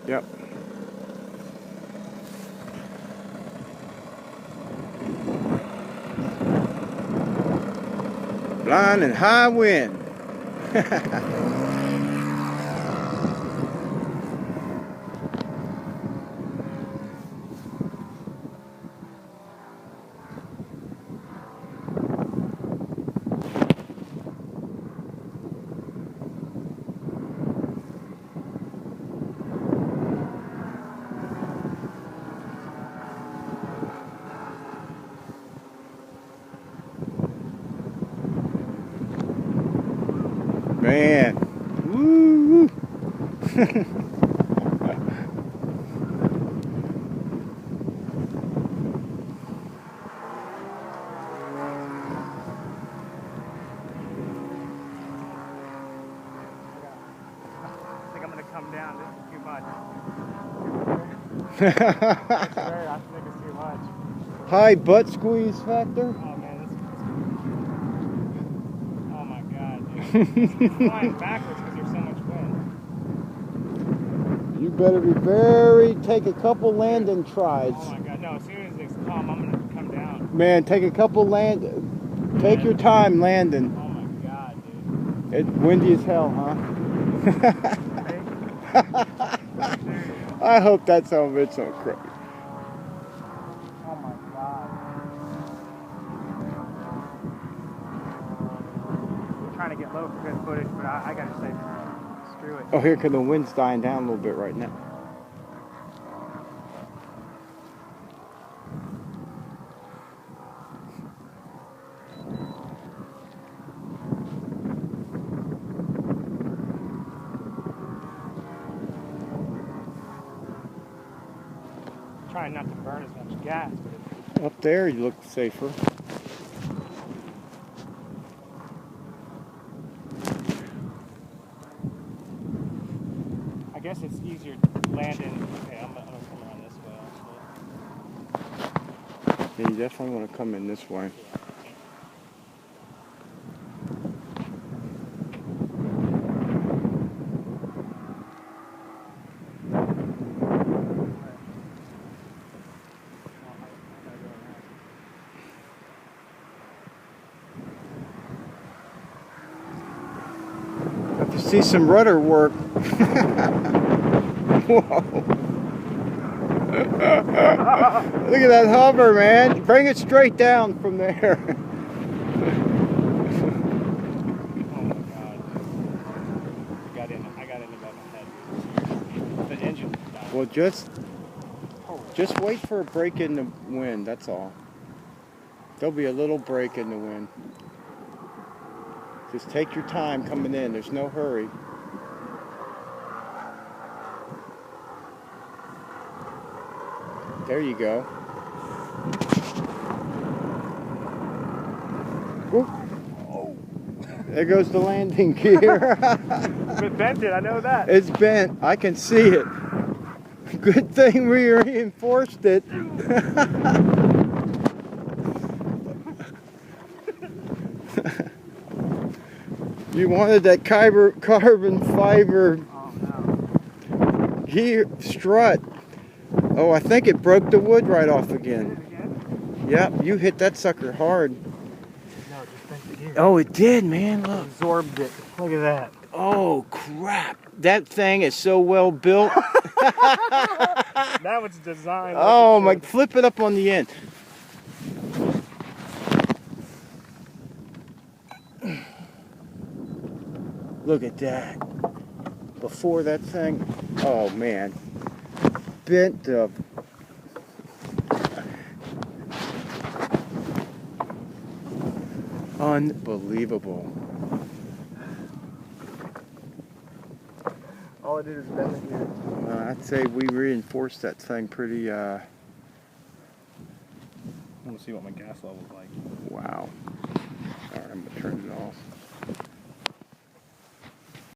Yep. Blind and high wind. Man. Woo. Come down. This is too much. I swear, I think it's too much. High butt squeeze factor. Oh man, oh my god, dude. It's flying backwards because there's so much wind. You better be take a couple landing tries. Oh my god, no, as soon as it's calm, I'm gonna come down. Man, take your time landing. Oh my god, dude. It's windy as hell, huh? I hope that son of a bitch don't crack. Oh my god. I'm trying to get low for good footage, but I gotta say, screw it. Oh, here, because the wind's dying down a little bit right now. Trying not to burn as much gas, but Up there, you look safer. I guess it's easier landing. Okay, I'm gonna come around this way actually. Yeah, you definitely want to come in this way. Have to see some rudder work. Whoa. Look at that hover, man. Bring it straight down from there. Oh my god. I got in above my head. The engine died. Well, just wait for a break in the wind, that's all. There'll be a little break in the wind. Just take your time coming in. There's no hurry. There you go. Whoop. Oh. There goes the landing gear. It bent it, I know that. It's bent. I can see it. Good thing we reinforced it. You wanted that carbon fiber gear strut. Oh, I think it broke the wood right off again. Yep, you hit that sucker hard. No, it just bent the gear. Oh, it did, man. Look. Absorbed it. Look at that. Oh, crap. That thing is so well built. That was designed. Oh, my. Flip it up on the end. Look at that. Before that thing. Oh, man. Bent up. Unbelievable. All it did is bend the gear. I'd say we reinforced that thing pretty, I want to see what my gas level's like. wow. Alright, I'm going to turn it off.